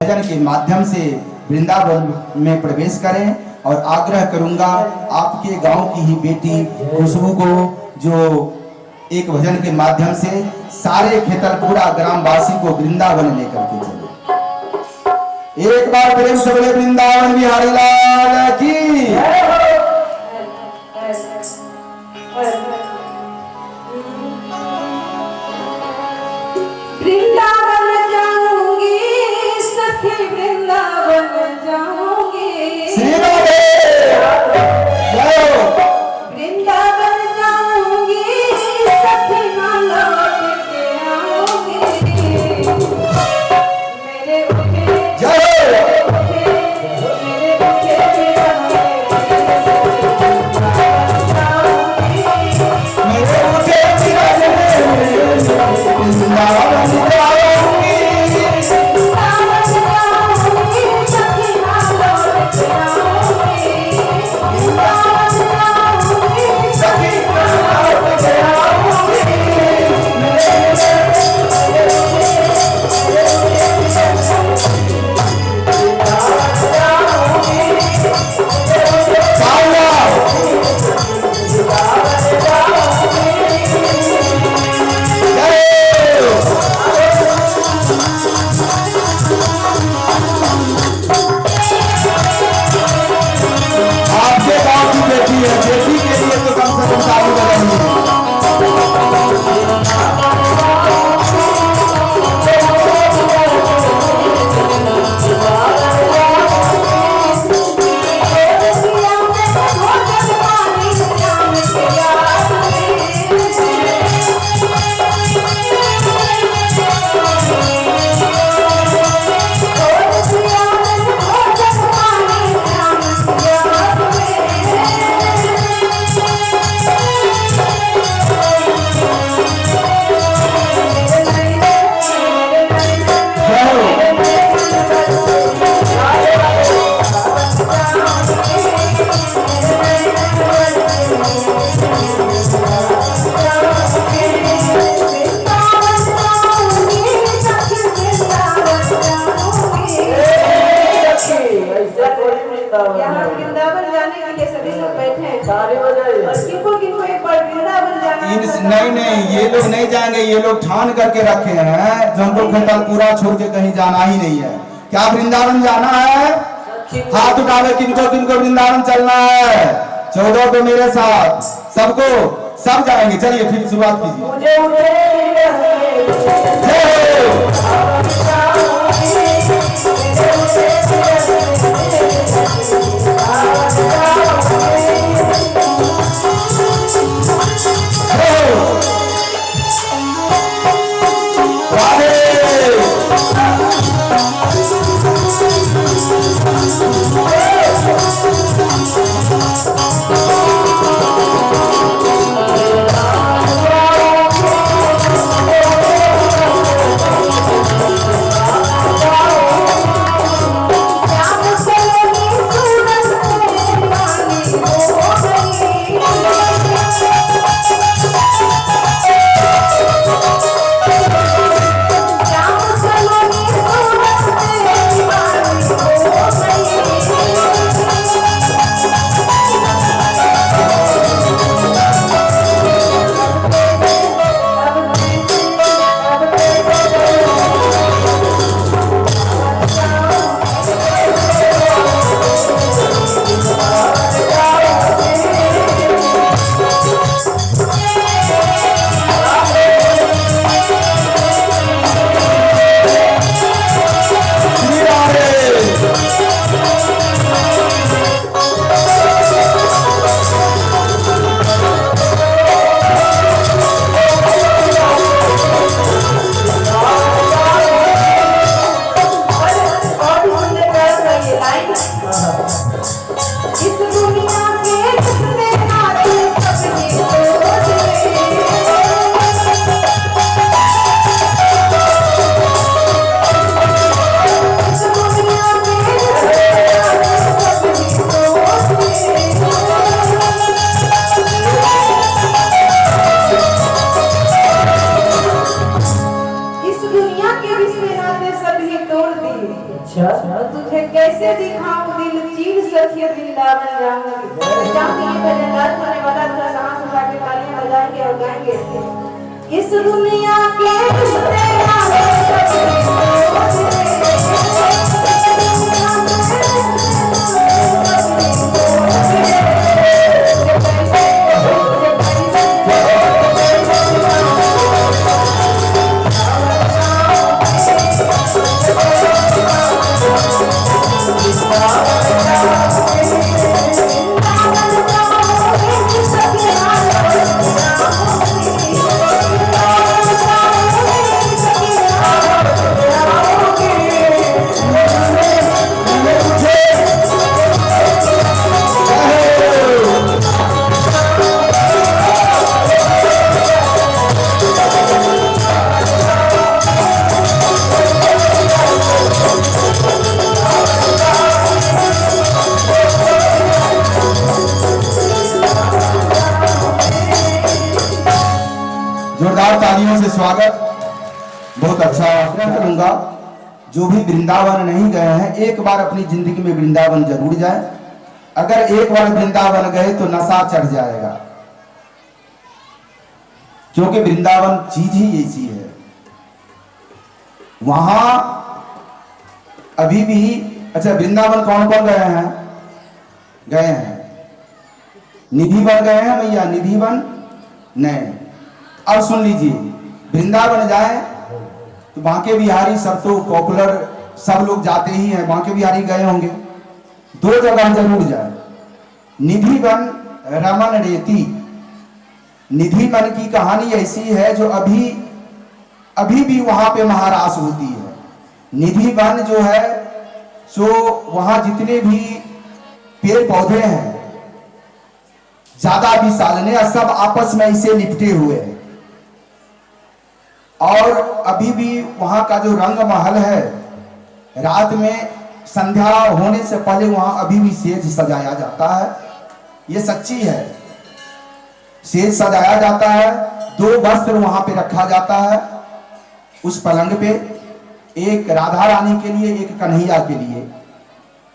भजन के माध्यम से वृंदावन में प्रवेश करें और आग्रह करूंगा आपके गांव की ही बेटी खुशबू को जो एक भजन के माध्यम से सारे खेतलपुरा ग्रामवासी को वृंदावन लेकर के चले। एक बार प्रेम से बोले वृंदावन बिहारी लाल की। वृंदावन जाऊंगी सखी, वृंदावन जाऊंगी, वृंदावन जाऊंगी सखी, ना लौट के आऊंगी। मेरे उठे मेरे उठे वृंदावन जाने के लिए सभी लोग बैठे हैं। किनको एक बार वृंदावन जाना। नहीं, ये लोग नहीं जाएंगे। ये लोग ठान करके रखे हैं जो हमको खेतलपुरा छोड़ के कहीं जाना ही नहीं है। क्या वृंदावन जाना है? हाथ उठावे किनको किनको वृंदावन चलना है। 14 को मेरे साथ सबको सब जाएंगे। चलिए फिर शुरुआत कीजिए। और तुझे कैसे दिखाऊं दिल चीर सखिए वृंदावन जाऊंगी। जाऊंगी ये भजन रात होने वाला, थोड़ा सांस उठा के तालियां बजाएंगे और गाएंगे। इस दुनिया के जोरदार तालियों से स्वागत। बहुत अच्छा आग्रह करूंगा, जो भी वृंदावन नहीं गए हैं एक बार अपनी जिंदगी में वृंदावन जरूर जाए। अगर एक बार वृंदावन गए तो नशा चढ़ जाएगा, क्योंकि वृंदावन चीज ही ऐसी है। वहां अभी भी अच्छा, वृंदावन कौन कौन गए हैं? गए हैं निधिवन गए हैं भैया? निधिवन नहीं। अब सुन लीजिए, वृंदावन जाए तो बांके बिहारी सब तो पॉपुलर, सब लोग जाते ही हैं, बांके बिहारी गए होंगे। दो जगह जरूर जाए, निधिवन, रमन रेती। निधिवन की कहानी ऐसी है जो अभी भी वहां पे महारास होती है। निधिवन जो है सो वहां जितने भी पेड़ पौधे हैं ज्यादा विशाल ने, सब आपस में इसे लिपटे हुए हैं। और अभी भी वहां का जो रंग महल है, रात में संध्या होने से पहले वहां अभी भी सेज सजाया जाता है। ये सच्ची है, सेज सजाया जाता है। दो वस्त्र वहां पे रखा जाता है उस पलंग पे, एक राधा रानी के लिए, एक कन्हैया के लिए।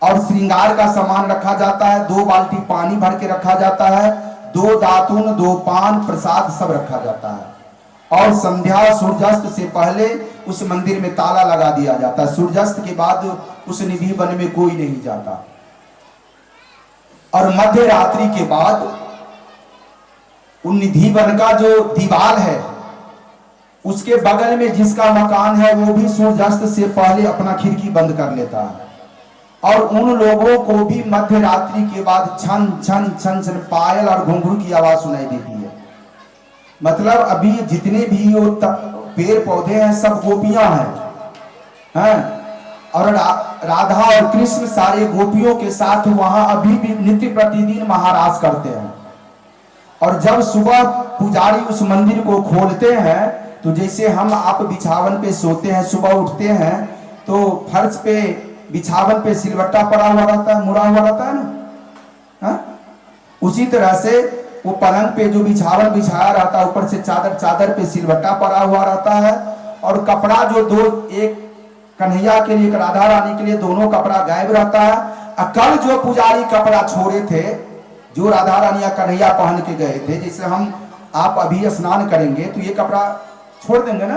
और श्रृंगार का सामान रखा जाता है, 2 बाल्टी पानी भर के रखा जाता है, 2 दातुन, 2 पान, प्रसाद सब रखा जाता है। और संध्या सूर्यास्त से पहले उस मंदिर में ताला लगा दिया जाता है। सूर्यास्त के बाद उस निधि वन में कोई नहीं जाता। और मध्य रात्रि के बाद उन निधि वन का जो दीवार है उसके बगल में जिसका मकान है वो भी सूर्यास्त से पहले अपना खिड़की बंद कर लेता है। और उन लोगों को भी मध्य रात्रि के बाद छन छन छन छन पायल और घुंघरू की आवाज सुनाई देती है। मतलब अभी जितने भी वो पेड़ पौधे हैं सब गोपियां हैं, और राधा और कृष्ण सारे गोपियों के साथ वहां अभी भी नित्य प्रतिदिन महारास करते हैं। और जब सुबह पुजारी उस मंदिर को खोलते हैं तो जैसे हम आप बिछावन पे सोते हैं, सुबह उठते हैं तो फर्श पे बिछावन पे सिलवट्टा पड़ा हुआ रहता है, मुड़ा हुआ रहता है ना, उसी तरह से वो पलंग पे जो बिछावन बिछाया रहता है ऊपर से चादर पे सिलवट्टा पड़ा हुआ रहता है। और कपड़ा जो दो, एक कन्हैया के लिए, एक राधा रानी के लिए, दोनों कपड़ा गायब रहता है। कल जो पुजारी कपड़ा छोड़े थे, जो राधा रानी या कन्हैया पहन के गए थे, जैसे हम आप अभी स्नान करेंगे तो ये कपड़ा छोड़ देंगे ना,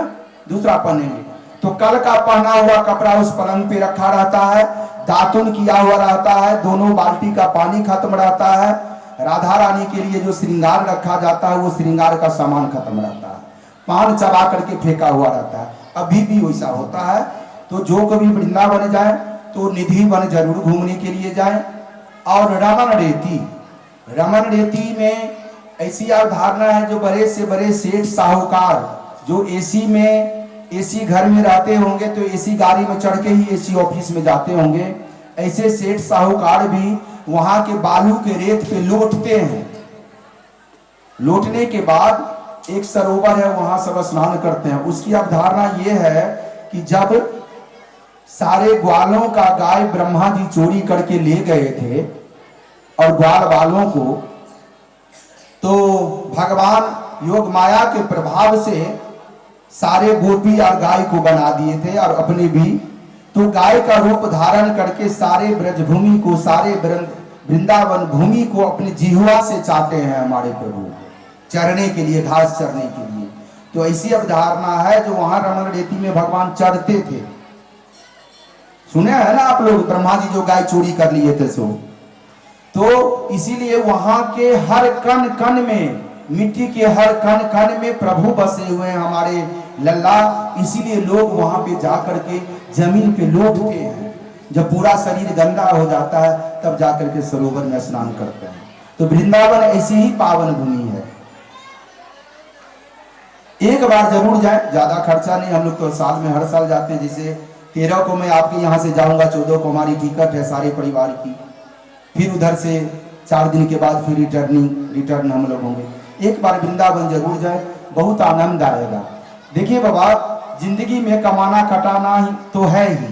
दूसरा पहनेंगे, तो कल का पहना हुआ कपड़ा उस पलंग पे रखा रहता है। दातुन किया हुआ रहता है, दोनों बाल्टी का पानी खत्म रहता है। राधा रानी के लिए जो श्रृंगार रखा जाता है वो श्रृंगार का सामान खत्म रहता है, पान चबा करके फेंका हुआ रहता है। अभी भी वैसा होता है। तो जो कभी वृंदावन जाए तो निधि वन जरूर घूमने के लिए जाए। और रमन रेती में ऐसी अवधारणा है, जो बड़े से बड़े सेठ साहूकार जो एसी घर में रहते होंगे तो एसी गाड़ी में चढ़ के ही एसी ऑफिस में जाते होंगे, ऐसे सेठ साहूकार भी वहां के बालू के रेत पे लौटते हैं। लौटने के बाद एक सरोवर है, वहां सब स्नान करते हैं। उसकी अवधारणा यह है कि जब सारे ग्वालों का गाय ब्रह्मा जी चोरी करके ले गए थे और ग्वाल वालों को, तो भगवान योग माया के प्रभाव से सारे गोपी और गाय को बना दिए थे और अपने भी। तो गाय का रूप धारण करके सारे ब्रजभूमि को, सारे वृंदावन भूमि को अपनी जिह्वा से चाहते हैं हमारे प्रभु, चरने के लिए, घास चरने के लिए। तो ऐसी अवधारणा है जो वहां रमण रेती में भगवान चढ़ते थे। सुने है ना आप लोग, ब्रह्मा जी जो गाय चोरी कर लिए थे सो। तो इसीलिए वहां के हर कण कण में, मिट्टी के हर कण कण में प्रभु बसे हुए हैं हमारे लल्ला। इसीलिए लोग वहां पे जाकर के जमीन पे लौटते हैं। जब पूरा शरीर गंदा हो जाता है तब जाकर के सरोवर में स्नान करते हैं। तो वृंदावन ऐसी ही पावन भूमि है। एक बार जरूर जाए, ज्यादा खर्चा नहीं। हम लोग तो साल में हर साल जाते हैं। जैसे 13 को मैं आपके यहाँ से जाऊंगा, 14 को हमारी टिकट है सारे परिवार की। फिर उधर से 4 दिन के बाद फिर रिटर्न हम लोग होंगे। एक बार वृंदावन जरूर जाए, बहुत आनंद आएगा। देखिए बाबा, जिंदगी में कमाना खटाना ही तो है ही।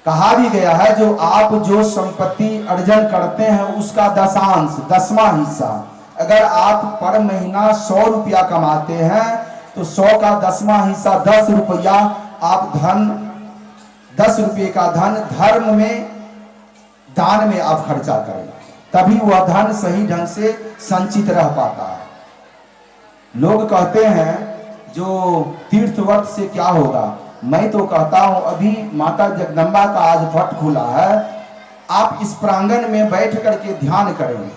कहा भी गया है जो आप जो संपत्ति अर्जन करते हैं उसका दशांश, 10वां हिस्सा, अगर आप पर महीना 100 रुपया कमाते हैं तो 100 का 10वां हिस्सा 10 रुपया आप 10 रुपये का धन धर्म में, दान में आप खर्चा करें, तभी वह धन सही ढंग से संचित रह पाता है। लोग कहते हैं जो तीर्थ वर्त से क्या होगा, मैं तो कहता हूं अभी माता जगदम्बा का आज भट्ट खुला है, आप इस प्रांगण में बैठ करके ध्यान करें,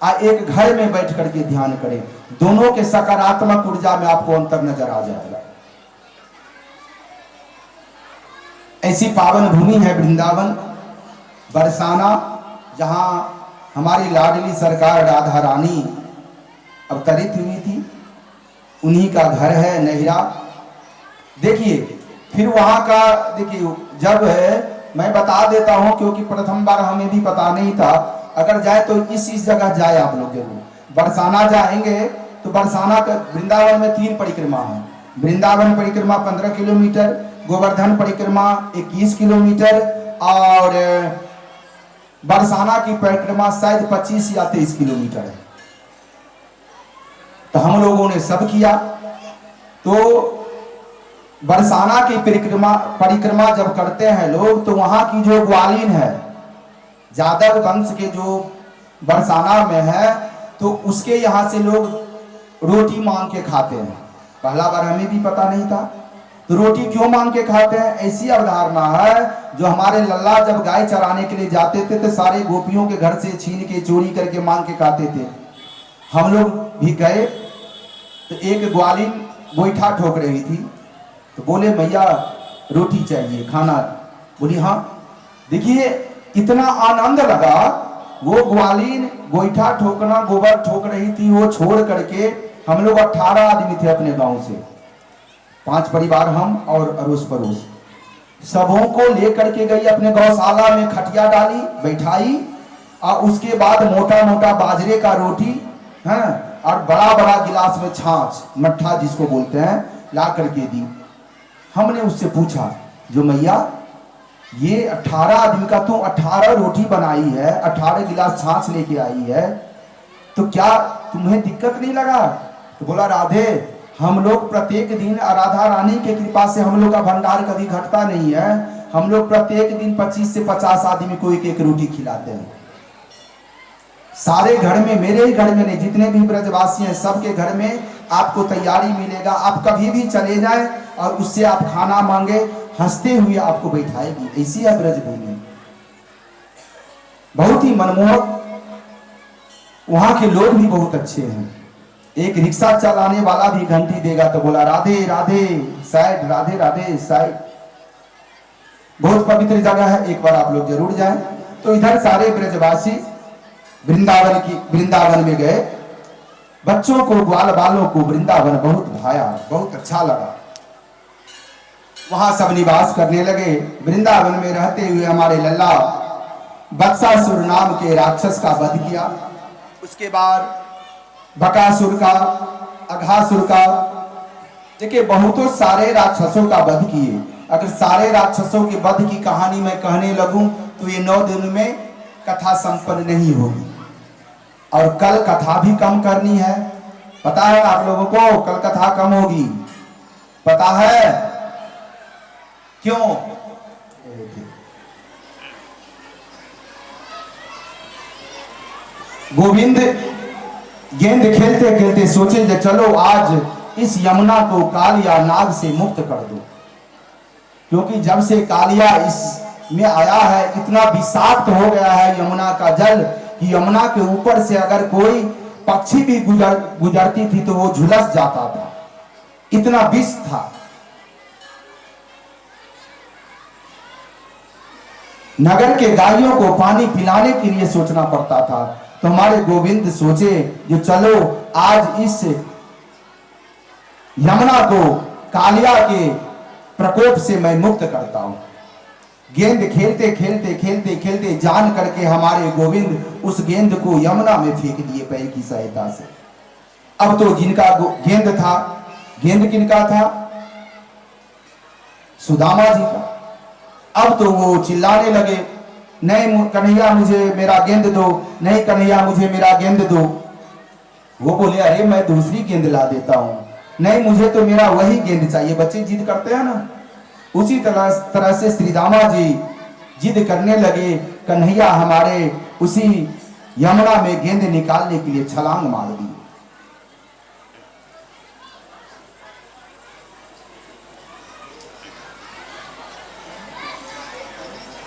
एक घर में बैठ करके ध्यान करें, दोनों के सकारात्मक ऊर्जा में आपको अंतर नजर आ जाएगा। ऐसी पावन भूमि है वृंदावन, बरसाना, जहां हमारी लाडली सरकार राधा रानी अवतरित हुई थी, उन्हीं का घर है नहिरा। देखिए फिर वहां का, देखिए जब है, मैं बता देता हूं क्योंकि प्रथम बार हमें भी पता नहीं था। अगर जाए तो इस जगह जाए आप लोग जरूर। बरसाना जाएंगे तो बरसाना का वृंदावन में 3 परिक्रमा है। वृंदावन परिक्रमा 15 किलोमीटर, गोवर्धन परिक्रमा 21 किलोमीटर और बरसाना की परिक्रमा शायद 25 या 23 किलोमीटर है। तो हम लोगों ने सब किया। तो बरसाना की परिक्रमा जब करते हैं लोग, तो वहां की जो ग्वालिन है, यादव वंश के जो बरसाना में है, तो उसके यहाँ से लोग रोटी मांग के खाते हैं। पहला बार हमें भी पता नहीं था। तो रोटी क्यों मांग के खाते हैं, ऐसी अवधारणा है जो हमारे लल्ला जब गाय चराने के लिए जाते थे तो सारे गोपियों के घर से छीन के चोरी करके मांग के खाते थे। हम लोग भी गए तो एक ग्वालिन गोईठा ठोक रही थी, तो बोले मैया रोटी चाहिए, खाना। बोली हाँ। देखिए इतना आनंद लगा, वो ग्वालिन गोईठा ठोकना, गोबर ठोक रही थी, वो छोड़ करके हम लोग 18 आदमी थे अपने गांव से, 5 परिवार हम और अड़ोस पड़ोस, सबों को लेकर के गई अपने गौशाला में, खटिया डाली, बैठाई और उसके बाद मोटा मोटा बाजरे का रोटी है और बड़ा बड़ा गिलास में छाछ, मट्ठा जिसको बोलते हैं, ला करके दी। हमने उससे पूछा जो मैया ये 18 आदमी का तो 18 रोटी बनाई है, 18 गिलास छाछ लेके आई है, तो क्या तुम्हें दिक्कत नहीं लगा? तो बोला राधे, हम लोग प्रत्येक दिन राधा रानी के कृपा से हम लोग का भंडार कभी घटता नहीं है। हम लोग प्रत्येक दिन 25 से 50 आदमी को एक रोटी खिलाते हैं। सारे घर में, मेरे ही घर में नहीं, जितने भी ब्रजवासी हैं सबके घर में आपको तैयारी मिलेगा। आप कभी भी चले जाएं और उससे आप खाना मांगे, हंसते हुए आपको बैठाएगी। ऐसी है ब्रजभूमि, बहुत ही मनमोहक। वहां के लोग भी बहुत अच्छे हैं। एक रिक्शा चलाने वाला भी घंटी देगा तो बोला राधे राधे साइड, राधे राधे साइड। बहुत पवित्र जगह है, एक बार आप लोग जरूर जाएं। तो इधर सारे ब्रजवासी वृंदावन में गए। बच्चों को, ग्वाल बालों को वृंदावन बहुत भाया, बहुत अच्छा लगा। वहां सब निवास करने लगे। वृंदावन में रहते हुए हमारे लल्ला बत्सासुर नाम के राक्षस का वध किया। उसके बाद बकासुर का, अघासुर का, देखिए बहुतों सारे राक्षसों का वध किए। अगर सारे राक्षसों के वध की कहानी मैं कहने लगूं तो ये 9 दिन में कथा संपन्न नहीं होगी। और कल कथा भी कम करनी है, पता है आप लोगों को? कल कथा कम होगी, पता है क्यों? गोविंद गेंद खेलते खेलते सोचे कि चलो आज इस यमुना को कालिया नाग से मुक्त कर दो, क्योंकि जब से कालिया इस में आया है इतना विषाक्त हो गया है यमुना का जल कि यमुना के ऊपर से अगर कोई पक्षी भी गुजरती थी तो वो झुलस जाता था, इतना विष था। नगर के गायों को पानी पिलाने के लिए सोचना पड़ता था। तो हमारे गोविंद सोचे जो चलो आज इस यमुना को कालिया के प्रकोप से मैं मुक्त करता हूं। गेंद खेलते खेलते खेलते खेलते जान करके हमारे गोविंद उस गेंद को यमुना में फेंक दिए पैर की सहायता से। अब तो जिनका गेंद था, गेंद किनका था? सुदामा जी का। अब तो वो चिल्लाने लगे, नहीं कन्हैया मुझे मेरा गेंद दो, नहीं कन्हैया मुझे मेरा गेंद दो। वो बोले अरे मैं दूसरी गेंद ला देता हूं, नहीं मुझे तो मेरा वही गेंद चाहिए। बच्चे जिद करते हैं ना, उसी तरह से श्री दामा जी जिद करने लगे। कन्हैया हमारे उसी यमुना में गेंद निकालने के लिए छलांग मार दी।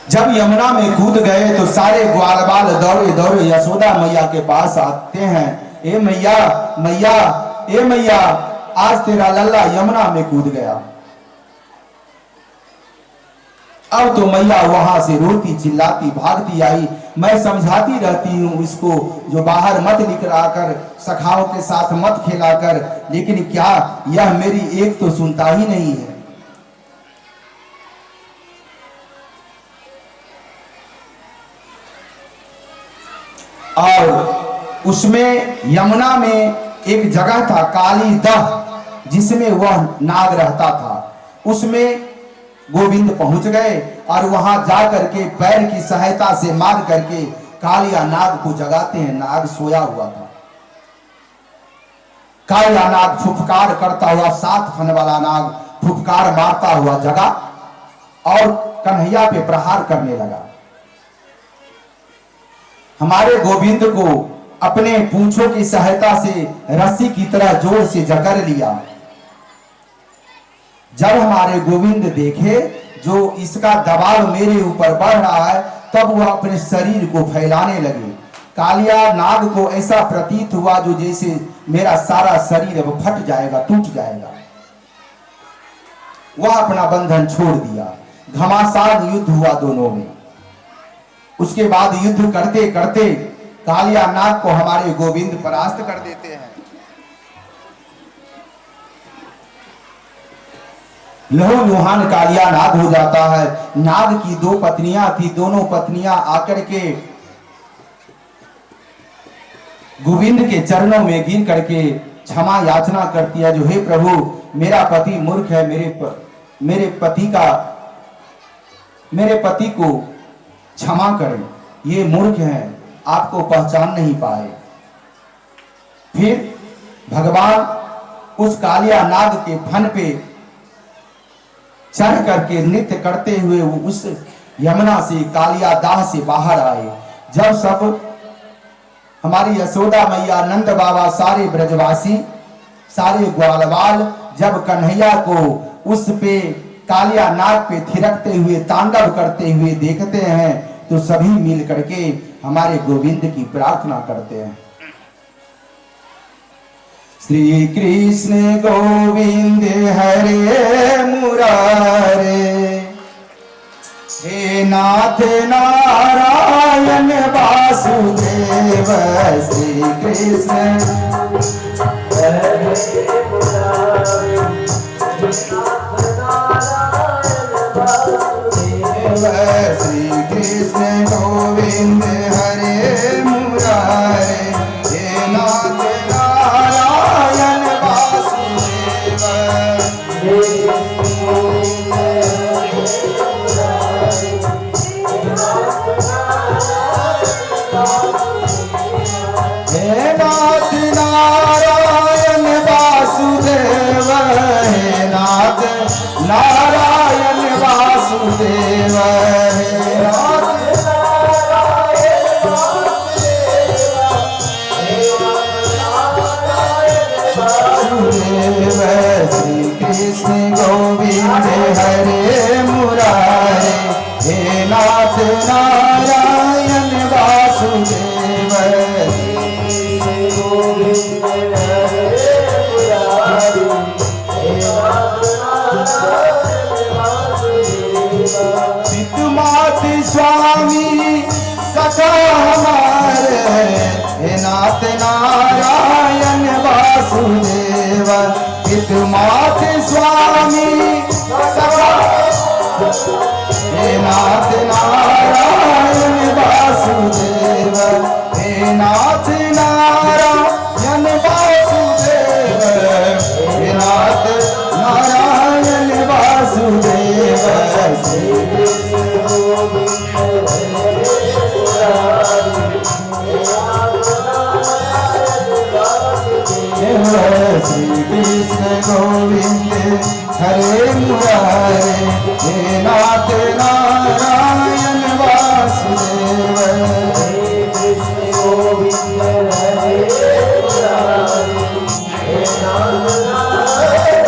जब यमुना में कूद गए तो सारे ग्वाल बाल दौड़े दौड़े यशोदा मैया के पास आते हैं। ए मैया मैया, ए मैया, आज तेरा लल्ला यमुना में कूद गया। अब तो मैया वहां से रोती चिल्लाती भागती आई। मैं समझाती रहती हूँ इसको जो बाहर मत निकला कर, सखाओं के साथ मत खेला कर, लेकिन क्या यह मेरी एक तो सुनता ही नहीं है। और उसमें यमुना में एक जगह था काली दह, जिसमें वह नाग रहता था। उसमें गोविंद पहुंच गए और वहां जाकर के पैर की सहायता से मार करके कालिया नाग को जगाते हैं। नाग सोया हुआ था। कालिया नाग फुफकार करता हुआ, 7 फन वाला नाग फुफकार मारता हुआ जगा और कन्हैया पे प्रहार करने लगा। हमारे गोविंद को अपने पूंछों की सहायता से रस्सी की तरह जोर से जकड़ लिया। जब हमारे गोविंद देखे जो इसका दबाव मेरे ऊपर बढ़ रहा है, तब वह अपने शरीर को फैलाने लगे। कालिया नाग को ऐसा प्रतीत हुआ जो जैसे मेरा सारा शरीर अब फट जाएगा, टूट जाएगा। वह अपना बंधन छोड़ दिया। घमासान युद्ध हुआ दोनों में। उसके बाद युद्ध करते करते कालिया नाग को हमारे गोविंद परास्त कर देते हैं। लहू लुहान कालिया नाग हो जाता है। नाग की 2 पत्नियां थी, दोनों पत्नियां आकर के गोविंद के चरणों में गिर करके क्षमा याचना करती है, जो हे प्रभु मेरा पति मूर्ख है, मेरे पति को क्षमा करें, ये मूर्ख हैं, आपको पहचान नहीं पाए। फिर भगवान उस कालिया नाग के फन पे चढ़ करके नृत्य करते हुए वो उस यमुना से कालिया दाह से बाहर आए। जब सब हमारी यशोदा मैया, नंद बाबा, सारे ब्रजवासी, सारे ग्वालवाल जब कन्हैया को उस पे कालिया नाग पे थिरकते हुए तांडव करते हुए देखते हैं तो सभी मिल करके हमारे गोविंद की प्रार्थना करते हैं। श्री कृष्ण गोविंद हरे मुरारे, हे नाथ नारायण वासुदेव। श्री कृष्ण हरे मुरारे, श्री कृष्ण गोविंद हरे मुरारे, हे नाथ नारायण वासुदेव। हे नाथ नारायण वासुदेव, हे नाथ नारायण वासुदेव। पितु मातु स्वामी सखा हमारे, हे नाथ नारायण वासुदेव। पितु मातु स्वामी सखा, हे नाथ नारायण वासुदेव, हे नाथ नारायण वासुदेव, हे नाथ नारायण वासुदेव। श्री कृष्ण गोविंद हरे मुरारे, हे नाथ नारायण वासुदेव। हरे कृष्ण गोविंद हरे मुरारे, हे नाथ नारायण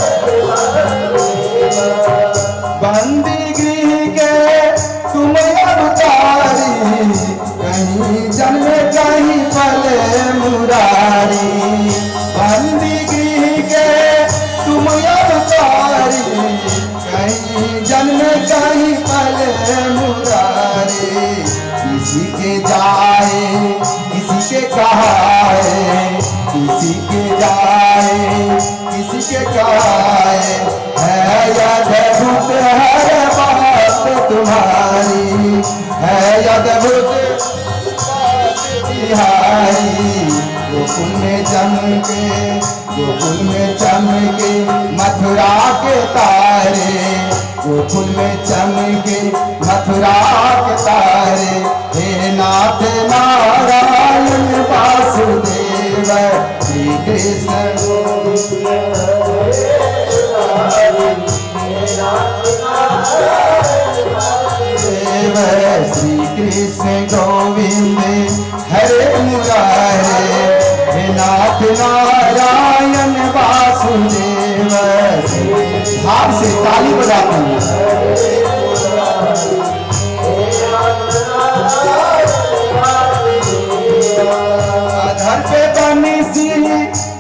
वासुदेव। बंदी गृह के तुम अवतारी, कहीं जन्म कहीं पले मुरारी। बंदी गृह के तुम अवतारी, कहीं जन्म कहीं पले मुरारी। किसी के जाए किसी के कहाए, किसी के जाए किसी के कहाए, है अद्भुत है बात तुम्हारी, है अद्भुत बात तिहारी। गोकुल में चमके, गोकुल में चमके मथुरा के तारे, गोकुल में चमके मथुरा के तारे। हे नाथ नारायण वासुदेव, श्री कृष्ण गोविंद वासुदेव। श्री कृष्ण गोविंद हरे मुरारे, हे नाथ नारायण वासुदेव। भाव से ताली बजाते हैं। अधर पे बंसी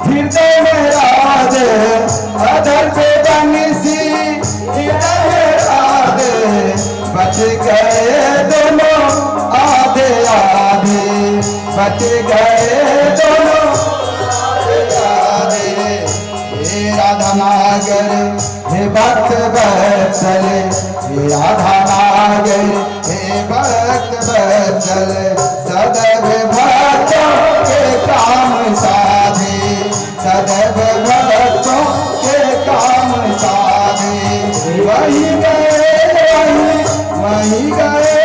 हृदय में राधे, अधर पे बंसी हृदय में राधे। बच गए दोनों आधे आधे, बच गए दोनों आधे आधे। हे राधा नागर हे भक्त वत्सल, हे राधा नागर हे भक्त वत्सल। सदैव भक्तों के काम साधे, सदैव भक्तों के काम साधे। वही गए वही गए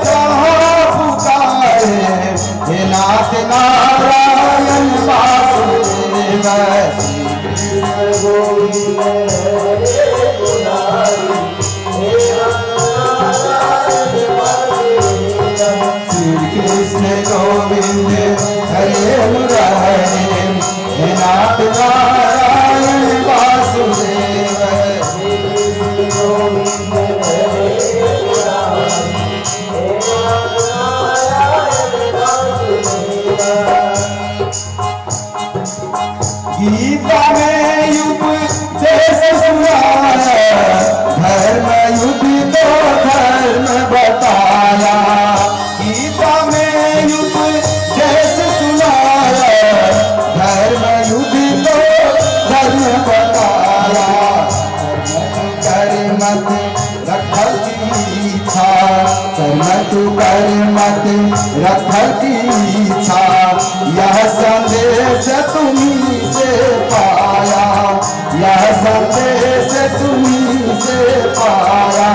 जहाँ पुकारे, हे नाथ नारायण वासुदेव। गोविंद हरे मुरारी, हे श्री कृष्ण गोविंद हरे मुरारी, हे नाथ नारायण वासुदेव। गोविंद हरे मुरारी, हे नाथ नारायण वासुदेव। गीता में उपदेश सुनाया, धर्म युद्ध तो धर्म बताया। गीता में उपदेश सुनाया, धर्म युद्ध तो धर्म बताया। कर मत रखल की इच्छा, कर्म तू कर मत रखल की इच्छा। यह संदेश तुम्ही से पाया, यह संदेश तुम्ही से पाया।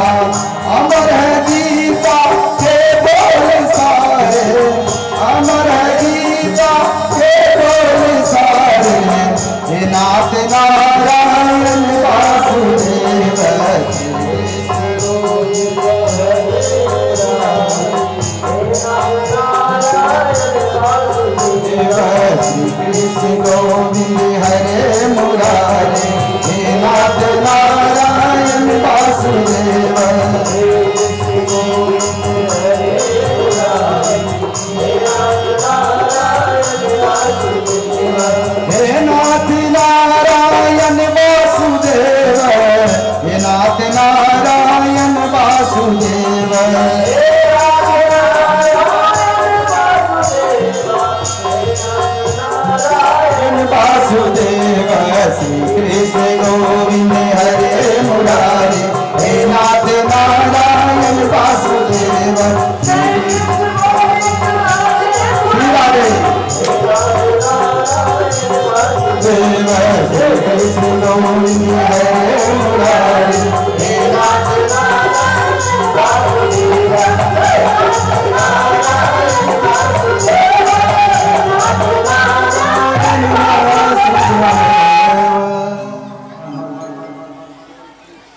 अमर है गीता के बोल सारे, अमर है गीता के बोल सारे। हे नाथ नारायण वासुदेव, श्री कृष्ण गोविंद हरे मुरारे, हे नाथ नारायण वासुदेव। हे नाथ नारायण वासुदेव, हे नाथ नारायण वासुदेव। वासुदेव श्री कृष्ण गोविंद हरे मुरारी, हे नाथ नारायण वासुदेव श्री राधे देव श्री कृष्ण गोविंद हरे मुरारी, हे नाथ नारायण वासुदेव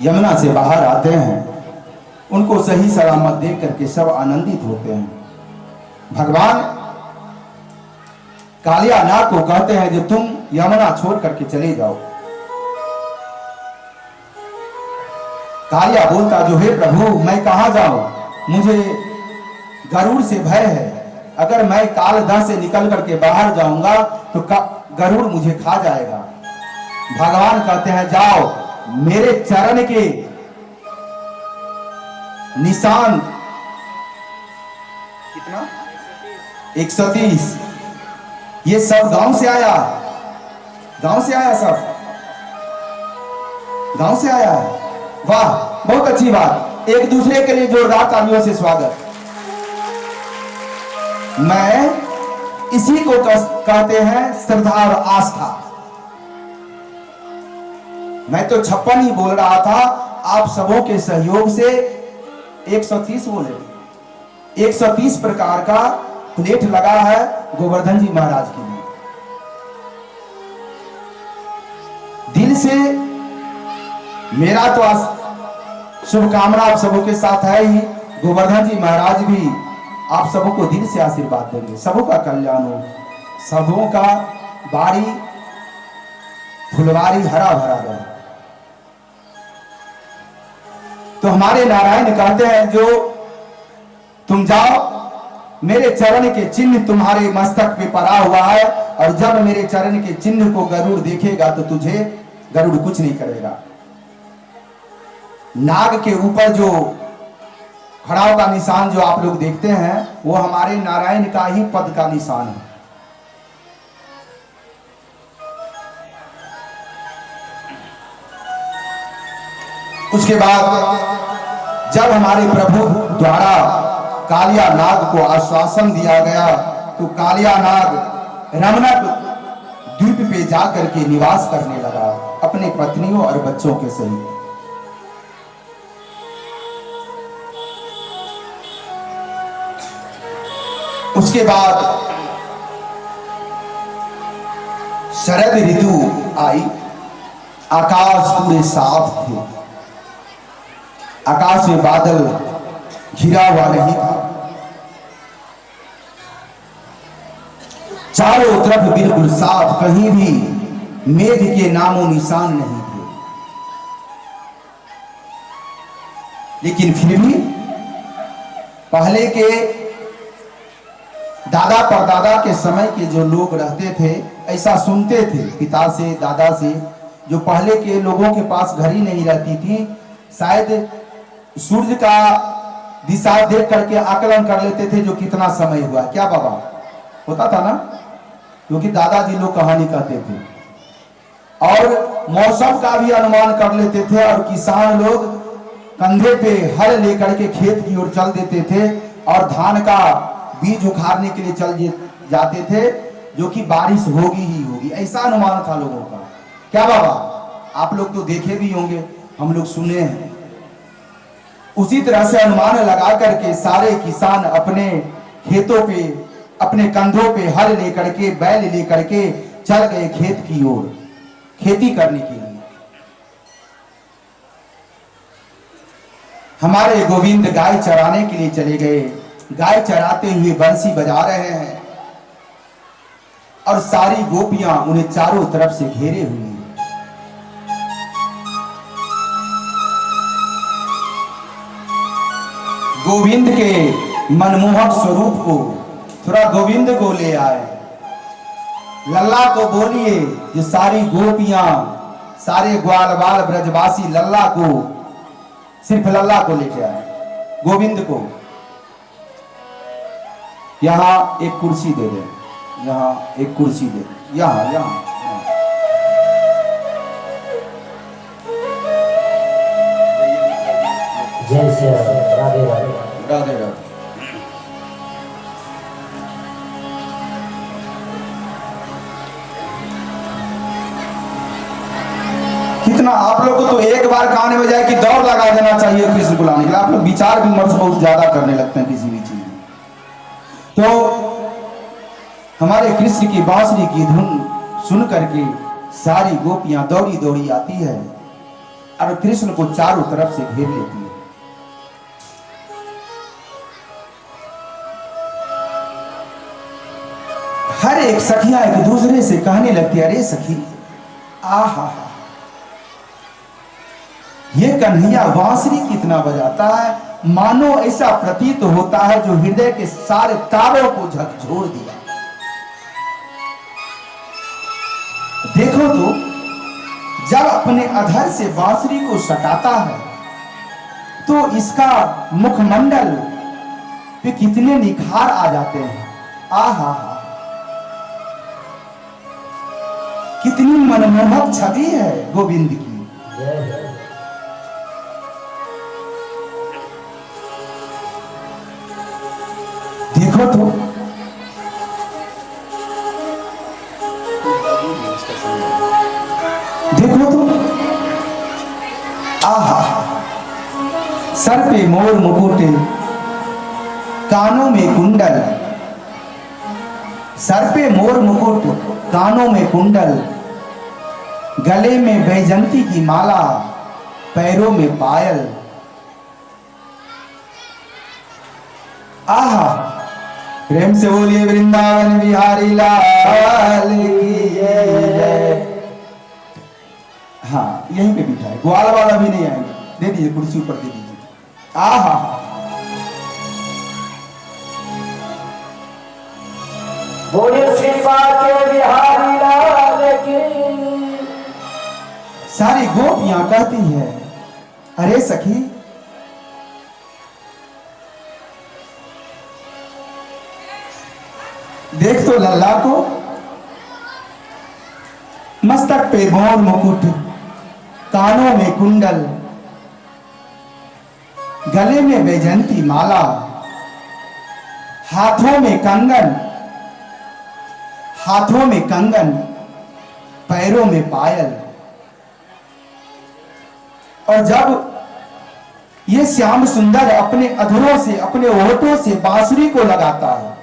यमुना से बाहर आते हैं, उनको सही सलामत देख करके सब आनंदित होते हैं। भगवान कालिया नाग को कहते हैं जो तुम यमुना छोड़ करके चले जाओ। कालिया बोलता जो हे प्रभु मैं कहां जाऊं, मुझे गरुड़ से भय है, अगर मैं कालदह से निकल करके बाहर जाऊंगा तो गरुड़ मुझे खा जाएगा। भगवान कहते हैं जाओ, मेरे चरण के निशान कितना 130, ये सब गांव से आया, गांव से आया, सब गांव से आया है। वाह बहुत अच्छी बात, एक दूसरे के लिए जोरदार तालियों से स्वागत। मैं इसी को कहते हैं श्रद्धा और आस्था। मैं तो 56 ही बोल रहा था, आप सबों के सहयोग से 130 बोले। 130 प्रकार का प्लेट लगा है गोवर्धन जी महाराज के लिए। दिल से मेरा तो शुभकामना आप सबों के साथ है ही। गोवर्धन जी महाराज भी आप सबों को दिल से आशीर्वाद देंगे, सबों का कल्याण हो, सबों का बाड़ी फुलवारी हरा भरा रहे। तो हमारे नारायण कहते हैं जो तुम जाओ, मेरे चरण के चिन्ह तुम्हारे मस्तक पे पड़ा हुआ है, और जब मेरे चरण के चिन्ह को गरुड़ देखेगा तो तुझे गरुड़ कुछ नहीं करेगा। नाग के ऊपर जो खड़ाव का निशान जो आप लोग देखते हैं वो हमारे नारायण का ही पद का निशान है। उसके बाद जब हमारे प्रभु द्वारा कालिया नाग को आश्वासन दिया गया तो कालिया नाग रमणक द्वीप पे जाकर के निवास करने लगा अपने पत्नियों और बच्चों के सहित। उसके बाद शरद ऋतु आई, आकाश पूरे साफ थे, आकाश में बादल घिरा हुआ नहीं था, चारों तरफ बिल्कुल साफ, कहीं भी मेघ के नामो निशान नहीं थे। लेकिन फिर भी पहले के दादा परदादा के समय के जो लोग रहते थे ऐसा सुनते थे पिता से दादा से, जो पहले के लोगों के पास घड़ी नहीं रहती थी, शायद सूर्य का दिशा देख करके आकलन कर लेते थे जो कितना समय हुआ। क्या बाबा होता था ना, क्योंकि दादाजी लोग कहानी कहते थे, और मौसम का भी अनुमान कर लेते थे, और किसान लोग कंधे पे हल लेकर के खेत की ओर चल देते थे और धान का बीज उखाड़ने के लिए चल जाते थे, जो कि बारिश होगी ही होगी, ऐसा अनुमान था लोगों का। क्या बाबा आप लोग तो देखे भी होंगे, हम लोग सुने हैं। उसी तरह से अनुमान लगा करके सारे किसान अपने खेतों पे अपने कंधों पे हल लेकर के बैल लेकर के चल गए खेत की ओर खेती करने के लिए। हमारे गोविंद गाय चराने के लिए चले गए, गाय चराते हुए बंसी बजा रहे हैं और सारी गोपियां उन्हें चारों तरफ से घेरे हुए हैं। गोविंद के मनमोहक स्वरूप को थोड़ा गोविंद को ले आए, लल्ला को बोलिए, जो सारी गोपियां सारे ग्वाल बाल ब्रजवासी लल्ला को, सिर्फ लल्ला को लेके आए। गोविंद को यहाँ एक कुर्सी दे दे, यहाँ एक कुर्सी दे, यहाँ यहाँ जय श्री राधे राधे राधे राधे। कितना आप लोग को तो एक बार गाने बजाय कि दौड़ लगा देना चाहिए कृष्ण को लाने के लिए। आप लोग विचार विमर्श बहुत ज्यादा करने लगते हैं किसी भी चीज में। तो हमारे कृष्ण की बांसुरी की धुन सुन करके सारी गोपियां दौड़ी दौड़ी आती है और कृष्ण को चारों तरफ से घेर लेती है। हर एक सखियां एक दूसरे से कहने लगती है, अरे सखी आहा ये कन्हैया बांसुरी कितना बजाता है, मानो ऐसा प्रतीत होता है जो हृदय के सारे तारों को झकझोर दिया। देखो तो जब अपने अधर से बांसुरी को सटाता है तो इसका मुखमंडल पे कितने निखार आ जाते हैं। आहा कितनी मनमोहक छवि है गोविंद की। देखो तो देखो तो आहा सर पे मोर मुकुट, कानों में कुंडल, सर पे मोर मुकुट, कानों में कुंडल, गले में बैजंती की माला, पैरों में पायल। आहा प्रेम से बोलिए वृंदावन बिहारी लाल की जय। हाँ यहीं पे बिठा है, ग्वाल वाला भी नहीं आएगा, दे दीजिए कुर्सी ऊपर दे दीजिए। आहा बोलिए श्री के बिहारी लाल की। सारी गोपियां कहती है, अरे सखी देख तो लल्ला को, मस्तक पे मोर मुकुट, कानों में कुंडल, गले में बैजंती माला, हाथों में कंगन, हाथों में कंगन, पैरों में पायल। और जब ये श्याम सुंदर अपने अधरों से, अपने होठों से बांसुरी को लगाता है,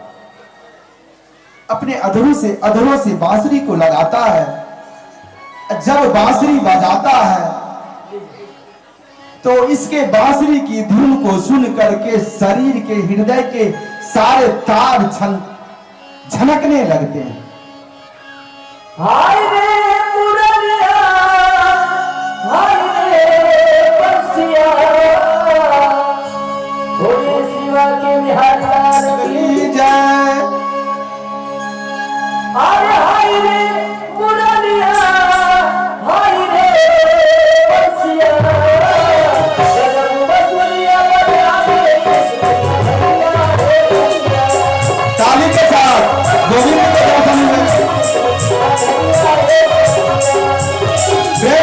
अपने अधरों से बांसुरी को लगाता है, जब बांसुरी बजाता है तो इसके बांसुरी की धुन को सुन करके शरीर के, हृदय के सारे तार झनकने लगते हैं। हाय रे मुरलिया, हाय रे बंसिया, बोलिए शिवा के बिहारी लाल की जय। अरे हाय रे मुरलिया, हाय रे बंसिया, जब बंसुरिया बजावे ताली के साथ गोविंद के दर्शन में जय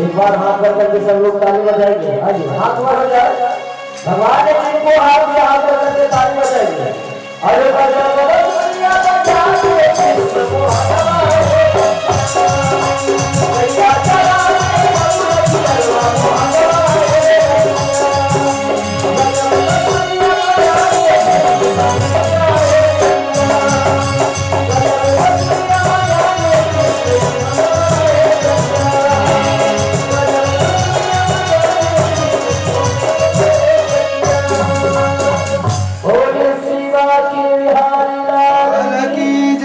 एक बार हाथ कर करके सब लोग ताली बजाएंगे। आइए हाथ ऊपर हो जाए, भगवान ने जिनको हाथ में हाथ कर करके ताली बजाएंगे। अरे बजा बजा दुनिया बजा के कृष्ण को हमारे भैया चला के हम चलवा ओ